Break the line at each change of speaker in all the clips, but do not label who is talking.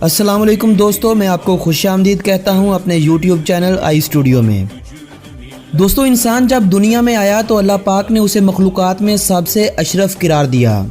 السلام علیکم دوستو، میں آپ کو خوش آمدید کہتا ہوں اپنے یوٹیوب چینل آئی اسٹوڈیو میں۔ دوستو، انسان جب دنیا میں آیا تو اللہ پاک نے اسے مخلوقات میں سب سے اشرف قرار دیا۔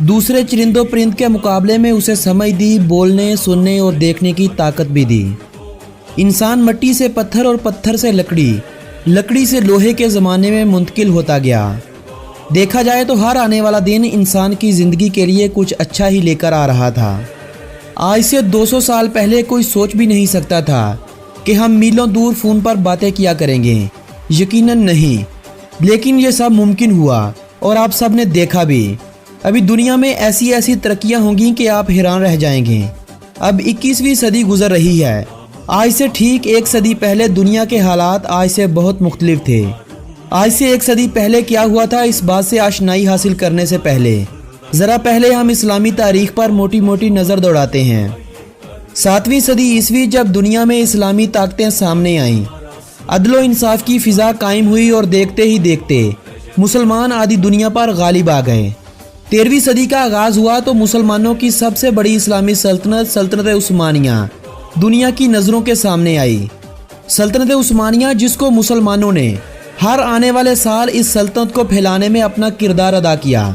دوسرے چرند و پرند کے مقابلے میں اسے سمجھ دی، بولنے، سننے اور دیکھنے کی طاقت بھی دی۔ انسان مٹی سے پتھر اور پتھر سے لکڑی، لکڑی سے لوہے کے زمانے میں منتقل ہوتا گیا۔ دیکھا جائے تو ہر آنے والا دن انسان کی زندگی کے لیے کچھ اچھا ہی لے کر آ رہا تھا۔ آج سے 200 سال پہلے کوئی سوچ بھی نہیں سکتا تھا کہ ہم میلوں دور فون پر باتیں کیا کریں گے، یقیناً نہیں، لیکن یہ سب ممکن ہوا اور آپ سب نے دیکھا بھی۔ ابھی دنیا میں ایسی ترقیاں ہوں گی کہ آپ حیران رہ جائیں گے۔ اب 21ویں صدی گزر رہی ہے۔ آج سے ٹھیک 1 صدی پہلے دنیا کے حالات آج سے بہت مختلف تھے۔ آج سے 1 صدی پہلے کیا ہوا تھا، اس بات سے آشنائی حاصل کرنے سے پہلے ذرا پہلے ہم اسلامی تاریخ پر موٹی موٹی نظر دوڑاتے ہیں۔ 7ویں صدی عیسوی جب دنیا میں اسلامی طاقتیں سامنے آئیں، عدل و انصاف کی فضا قائم ہوئی اور دیکھتے ہی دیکھتے مسلمان آدھی دنیا پر غالب آ گئے۔ 13ویں صدی کا آغاز ہوا تو مسلمانوں کی سب سے بڑی اسلامی سلطنت سلطنت عثمانیہ دنیا کی نظروں کے سامنے آئی۔ سلطنت عثمانیہ جس کو مسلمانوں نے ہر آنے والے سال اس سلطنت کو پھیلانے میں اپنا کردار ادا کیا۔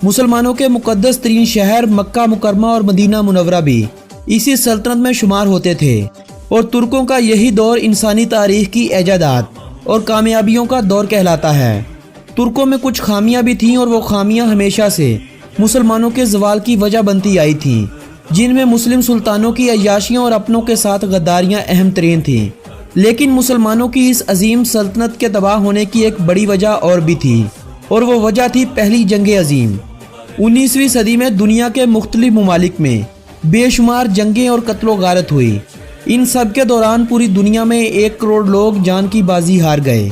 مسلمانوں کے مقدس ترین شہر مکہ مکرمہ اور مدینہ منورہ بھی اسی سلطنت میں شمار ہوتے تھے، اور ترکوں کا یہی دور انسانی تاریخ کی ایجادات اور کامیابیوں کا دور کہلاتا ہے۔ ترکوں میں کچھ خامیاں بھی تھیں، اور وہ خامیاں ہمیشہ سے مسلمانوں کے زوال کی وجہ بنتی آئی تھیں، جن میں مسلم سلطانوں کی عیاشیاں اور اپنوں کے ساتھ غداریاں اہم ترین تھیں۔ لیکن مسلمانوں کی اس عظیم سلطنت کے تباہ ہونے کی ایک بڑی وجہ اور بھی تھی، اور وہ وجہ تھی پہلی جنگ عظیم۔ 19ویں صدی میں دنیا کے مختلف ممالک میں بے شمار جنگیں اور قتل و غارت ہوئی۔ ان سب کے دوران پوری دنیا میں 1 کروڑ لوگ جان کی بازی ہار گئے۔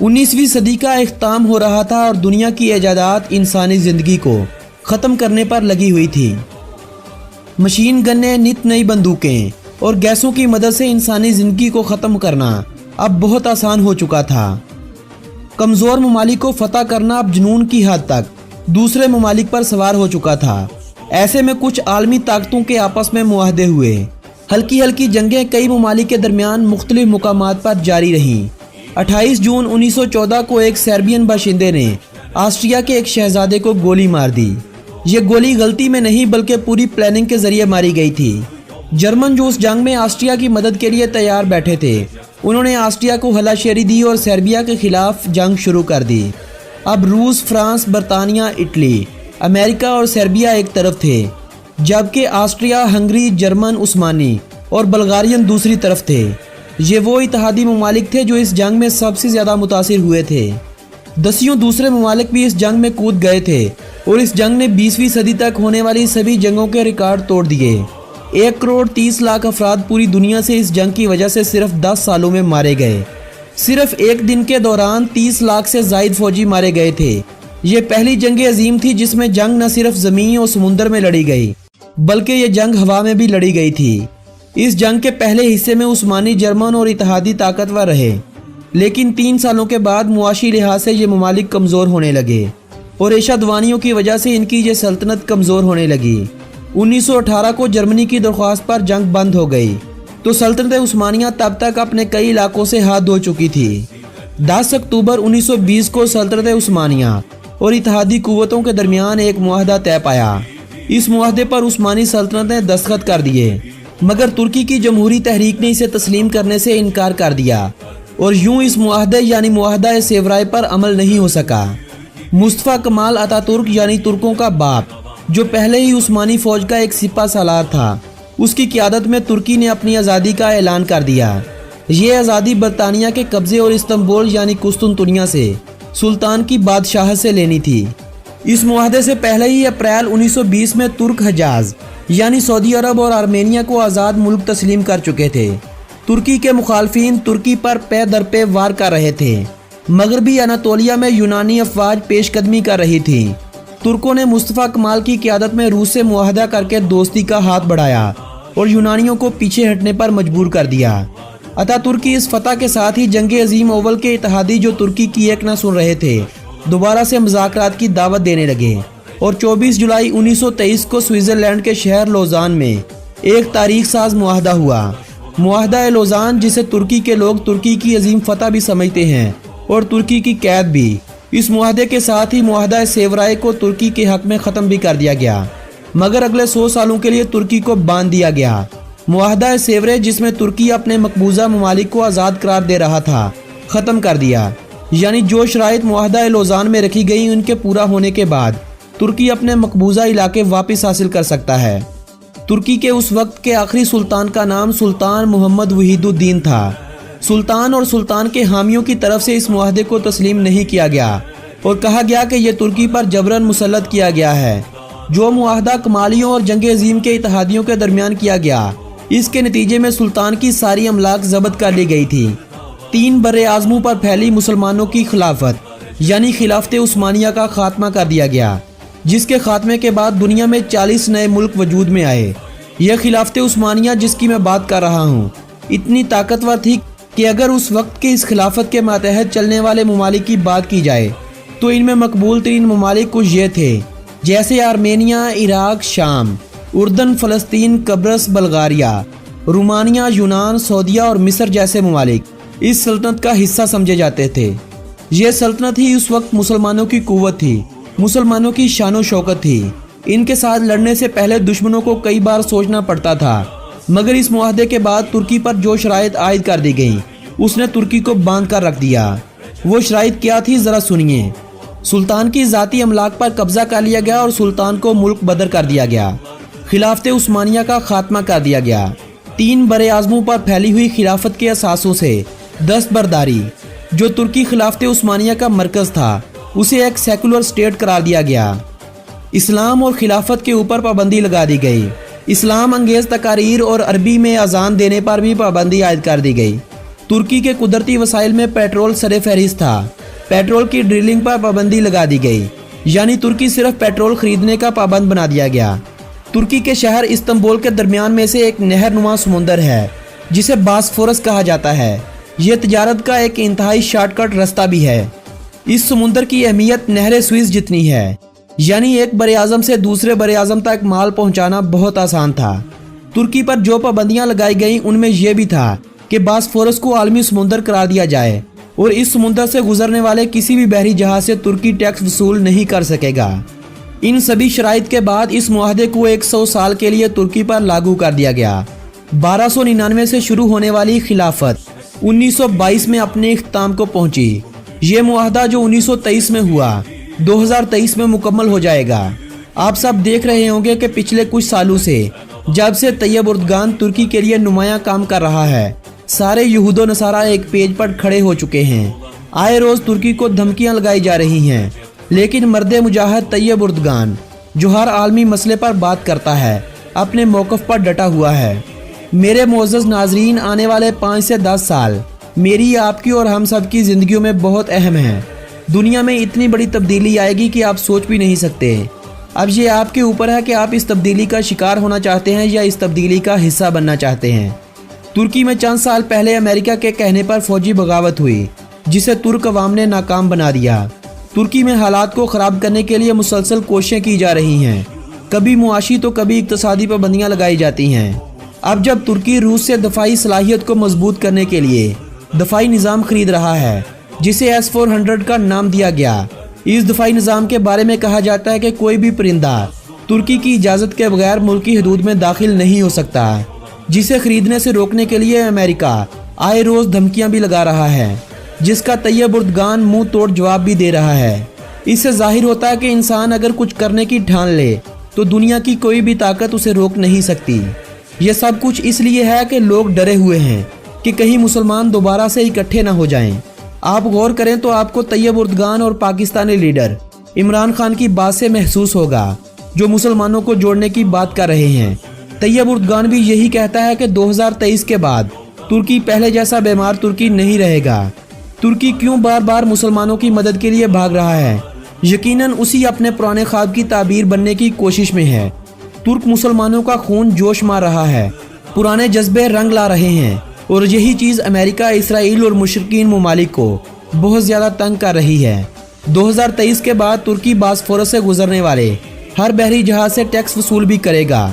19ویں صدی کا اختتام ہو رہا تھا اور دنیا کی ایجادات انسانی زندگی کو ختم کرنے پر لگی ہوئی تھی۔ مشین گنیں، نت نئی بندوقیں اور گیسوں کی مدد سے انسانی زندگی کو ختم کرنا اب بہت آسان ہو چکا تھا۔ کمزور ممالک کو فتح کرنا اب جنون کی حد تک دوسرے ممالک پر سوار ہو چکا تھا۔ ایسے میں کچھ عالمی طاقتوں کے آپس میں معاہدے ہوئے۔ ہلکی جنگیں کئی ممالک کے درمیان مختلف مقامات پر جاری رہیں۔ 28 جون 1914 کو ایک سربین باشندے نے آسٹریا کے ایک شہزادے کو گولی مار دی۔ یہ گولی غلطی میں نہیں بلکہ پوری پلاننگ کے ذریعے ماری گئی تھی۔ جرمن جو اس جنگ میں آسٹریا کی مدد کے لیے تیار بیٹھے تھے، انہوں نے آسٹریا کو ہلاشیری دی اور سربیا کے خلاف جنگ شروع کر دی۔ اب روس، فرانس، برطانیہ، اٹلی، امریکہ اور سربیا ایک طرف تھے، جبکہ آسٹریا، ہنگری، جرمن، عثمانی اور بلغارین دوسری طرف تھے۔ یہ وہ اتحادی ممالک تھے جو اس جنگ میں سب سے زیادہ متاثر ہوئے تھے۔ 10 دوسرے ممالک بھی اس جنگ میں کود گئے تھے، اور اس جنگ نے 20ویں صدی تک ہونے والی سبھی جنگوں کے ریکارڈ توڑ دیے۔ 1 کروڑ 30 لاکھ افراد پوری دنیا سے اس جنگ کی وجہ سے صرف 10 سالوں میں مارے گئے۔ صرف ایک دن کے دوران 30 لاکھ سے زائد فوجی مارے گئے تھے۔ یہ پہلی جنگ عظیم تھی جس میں جنگ نہ صرف زمین اور سمندر میں لڑی گئی، بلکہ یہ جنگ ہوا میں بھی لڑی گئی تھی۔ اس جنگ کے پہلے حصے میں عثمانی، جرمن اور اتحادی طاقتور رہے، لیکن 3 سالوں کے بعد معاشی لحاظ سے یہ ممالک کمزور ہونے لگے، اور ریشہ دوانیوں کی وجہ سے ان کی یہ سلطنت کمزور ہونے لگی۔ 1918 کو جرمنی کی درخواست پر جنگ بند ہو گئی، تو سلطنت عثمانیہ تب تک اپنے کئی علاقوں سے ہاتھ دھو چکی تھی۔ 10 اکتوبر 1920 کو سلطنت عثمانیہ اور اتحادی قوتوں کے درمیان ایک معاہدہ طے پایا۔ اس معاہدے پر عثمانی سلطنت نے دستخط کر دیے، مگر ترکی کی جمہوری تحریک نے اسے تسلیم کرنے سے انکار کر دیا، اور یوں اس معاہدے یعنی معاہدہ سیورائے پر عمل نہیں ہو سکا۔ مصطفیٰ کمال اتا ترک یعنی ترکوں کا باپ، جو پہلے ہی عثمانی فوج کا ایک سپہ سالار تھا، اس کی قیادت میں ترکی نے اپنی آزادی کا اعلان کر دیا۔ یہ آزادی برطانیہ کے قبضے اور استنبول یعنی قسطنطنیہ سے سلطان کی بادشاہت سے لینی تھی۔ اس معاہدے سے پہلے ہی اپریل 1920 میں ترک حجاز یعنی سعودی عرب اور آرمینیا کو آزاد ملک تسلیم کر چکے تھے۔ ترکی کے مخالفین ترکی پر پے در پے وار کر رہے تھے۔ مغربی اناطولیہ میں یونانی افواج پیش قدمی کر رہی تھی۔ ترکوں نے مصطفیٰ کمال کی قیادت میں روس سے معاہدہ کر کے دوستی کا ہاتھ بڑھایا اور یونانیوں کو پیچھے ہٹنے پر مجبور کر دیا۔ اتا ترک کی اس فتح کے ساتھ ہی جنگ عظیم اول کے اتحادی جو ترکی کی ایک نہ سن رہے تھے، دوبارہ سے مذاکرات کی دعوت دینے لگے، اور 24 جولائی 1923 کو سوئٹزرلینڈ کے شہر لوزان میں ایک تاریخ ساز معاہدہ ہوا۔ معاہدہ لوزان، جسے ترکی کے لوگ ترکی کی عظیم فتح بھی سمجھتے ہیں اور ترکی کی قید بھی، اس معاہدے کے ساتھ ہی معاہدہ سیورائے کو ترکی کے حق میں ختم بھی کر دیا گیا، مگر اگلے 100 سالوں کے لیے ترکی کو باندھ دیا گیا۔ معاہدہ سیورائے، جس میں ترکی اپنے مقبوضہ ممالک کو آزاد قرار دے رہا تھا، ختم کر دیا، یعنی جو شرائط معاہدہ لوزان میں رکھی گئی ان کے پورا ہونے کے بعد ترکی اپنے مقبوضہ علاقے واپس حاصل کر سکتا ہے۔ ترکی کے اس وقت کے آخری سلطان کا نام سلطان محمد وحید الدین تھا۔ سلطان اور سلطان کے حامیوں کی طرف سے اس معاہدے کو تسلیم نہیں کیا گیا اور کہا گیا کہ یہ ترکی پر جبراً مسلط کیا گیا ہے۔ جو معاہدہ کمالیوں اور جنگ عظیم کے اتحادیوں کے درمیان کیا گیا، اس کے نتیجے میں سلطان کی ساری املاک ضبط کر لی گئی تھی۔ 3 براعظموں پر پھیلی مسلمانوں کی خلافت یعنی خلافت عثمانیہ کا خاتمہ کر دیا گیا، جس کے خاتمے کے بعد دنیا میں 40 نئے ملک وجود میں آئے۔ یہ خلافت عثمانیہ جس کی میں بات کر رہا ہوں اتنی طاقتور تھی کہ اگر اس وقت کے اس خلافت کے ماتحت چلنے والے ممالک کی بات کی جائے تو ان میں مقبول ترین ممالک کچھ یہ تھے، جیسے آرمینیا، عراق، شام، اردن، فلسطین، قبرص، بلغاریہ، رومانیہ، یونان، سعودیہ اور مصر جیسے ممالک اس سلطنت کا حصہ سمجھے جاتے تھے۔ یہ سلطنت ہی اس وقت مسلمانوں کی قوت تھی، مسلمانوں کی شان و شوکت تھی۔ ان کے ساتھ لڑنے سے پہلے دشمنوں کو کئی بار سوچنا پڑتا تھا، مگر اس معاہدے کے بعد ترکی پر جو شرائط عائد کر دی گئیں اس نے ترکی کو باندھ کر رکھ دیا۔ وہ شرائط کیا تھی ذرا سنیے۔ سلطان کی ذاتی املاک پر قبضہ کر لیا گیا اور سلطان کو ملک بدر کر دیا گیا۔ خلافت عثمانیہ کا خاتمہ کر دیا گیا۔ 3 براعظموں پر پھیلی ہوئی خلافت کے اثاثوں سے دستبرداری، جو ترکی خلافت عثمانیہ کا مرکز تھا، اسے ایک سیکولر سٹیٹ قرار دیا گیا۔ اسلام اور خلافت کے اوپر پابندی لگا دی گئی۔ اسلام انگیز تقاریر اور عربی میں اذان دینے پر بھی پابندی عائد کر دی گئی۔ ترکی کے قدرتی وسائل میں پیٹرول سر فہرست تھا۔ پیٹرول کی ڈرلنگ پر پابندی لگا دی گئی، یعنی ترکی صرف پیٹرول خریدنے کا پابند بنا دیا گیا۔ ترکی کے شہر استنبول کے درمیان میں سے ایک نہر نما سمندر ہے جسے باسفورس کہا جاتا ہے۔ یہ تجارت کا ایک انتہائی شارٹ کٹ راستہ بھی ہے۔ اس سمندر کی اہمیت نہر سوئس جتنی ہے، یعنی ایک براعظم سے دوسرے براعظم تک مال پہنچانا بہت آسان تھا۔ ترکی پر جو پابندیاں لگائی گئیں ان میں یہ بھی تھا کہ باسفورس کو عالمی سمندر قرار دیا جائے اور اس سمندر سے گزرنے والے کسی بھی بحری جہاز سے ترکی ٹیکس وصول نہیں کر سکے گا۔ ان سبھی شرائط کے بعد اس معاہدے کو 100 سال کے لیے ترکی پر لاگو کر دیا گیا۔ 1299 سے شروع ہونے والی خلافت 1922 میں اپنے اختتام کو پہنچی۔ یہ معاہدہ جو 1923 میں ہوا 2023 میں مکمل ہو جائے گا۔ آپ سب دیکھ رہے ہوں گے کہ پچھلے کچھ سالوں سے جب سے طیب اردگان ترکی کے لیے نمایاں کام کر رہا ہے، سارے یہود و نصارہ ایک پیج پر کھڑے ہو چکے ہیں۔ آئے روز ترکی کو دھمکیاں لگائی جا رہی ہیں، لیکن مرد مجاہد طیب اردگان جو ہر عالمی مسئلے پر بات کرتا ہے اپنے موقف پر ڈٹا ہوا ہے۔ میرے معزز ناظرین، آنے والے 5 سے 10 سال میری، آپ کی اور ہم سب کی زندگیوں میں بہت اہم ہیں۔ دنیا میں اتنی بڑی تبدیلی آئے گی کہ آپ سوچ بھی نہیں سکتے۔ اب یہ آپ کے اوپر ہے کہ آپ اس تبدیلی کا شکار ہونا چاہتے ہیں یا اس تبدیلی کا حصہ بننا چاہتے ہیں۔ ترکی میں چند سال پہلے امریکہ کے کہنے پر فوجی بغاوت ہوئی جسے ترک عوام نے ناکام بنا دیا۔ ترکی میں حالات کو خراب کرنے کے لیے مسلسل کوششیں کی جا رہی ہیں، کبھی معاشی تو کبھی اقتصادی پابندیاں لگائی جاتی ہیں۔ اب جب ترکی روس سے دفاعی صلاحیت کو مضبوط کرنے کے لیے دفاعی نظام خرید رہا ہے جسے S-400 کا نام دیا گیا، اس دفاعی نظام کے بارے میں کہا جاتا ہے کہ کوئی بھی پرندہ ترکی کی اجازت کے بغیر ملکی حدود میں داخل نہیں ہو سکتا، جسے خریدنے سے روکنے کے لیے امریکہ آئے روز دھمکیاں بھی لگا رہا ہے، جس کا طیب اردگان منہ توڑ جواب بھی دے رہا ہے۔ اس سے ظاہر ہوتا ہے کہ انسان اگر کچھ کرنے کی ٹھان لے تو دنیا کی کوئی بھی طاقت اسے روک نہیں سکتی۔ یہ سب کچھ اس لیے ہے کہ لوگ ڈرے ہوئے ہیں کہ کہیں مسلمان دوبارہ سے اکٹھے نہ ہو جائیں۔ آپ غور کریں تو آپ کو طیب اردگان اور پاکستانی لیڈر عمران خان کی بات سے محسوس ہوگا، جو مسلمانوں کو جوڑنے کی بات کر رہے ہیں۔ طیب اردگان بھی یہی کہتا ہے کہ 2023 کے بعد ترکی پہلے جیسا بیمار ترکی نہیں رہے گا۔ ترکی کیوں بار بار مسلمانوں کی مدد کے لیے بھاگ رہا ہے؟ یقیناً اسی اپنے پرانے خواب کی تعبیر بننے کی کوشش میں ہے۔ ترک مسلمانوں کا خون جوش مار رہا ہے، پرانے جذبے رنگ لا رہے ہیں، اور یہی چیز امریکہ، اسرائیل اور مشرقین ممالک کو بہت زیادہ تنگ کر رہی ہے۔ 2023 کے بعد ترکی باسفورس سے گزرنے والے ہر بحری جہاز سے ٹیکس وصول بھی کرے گا۔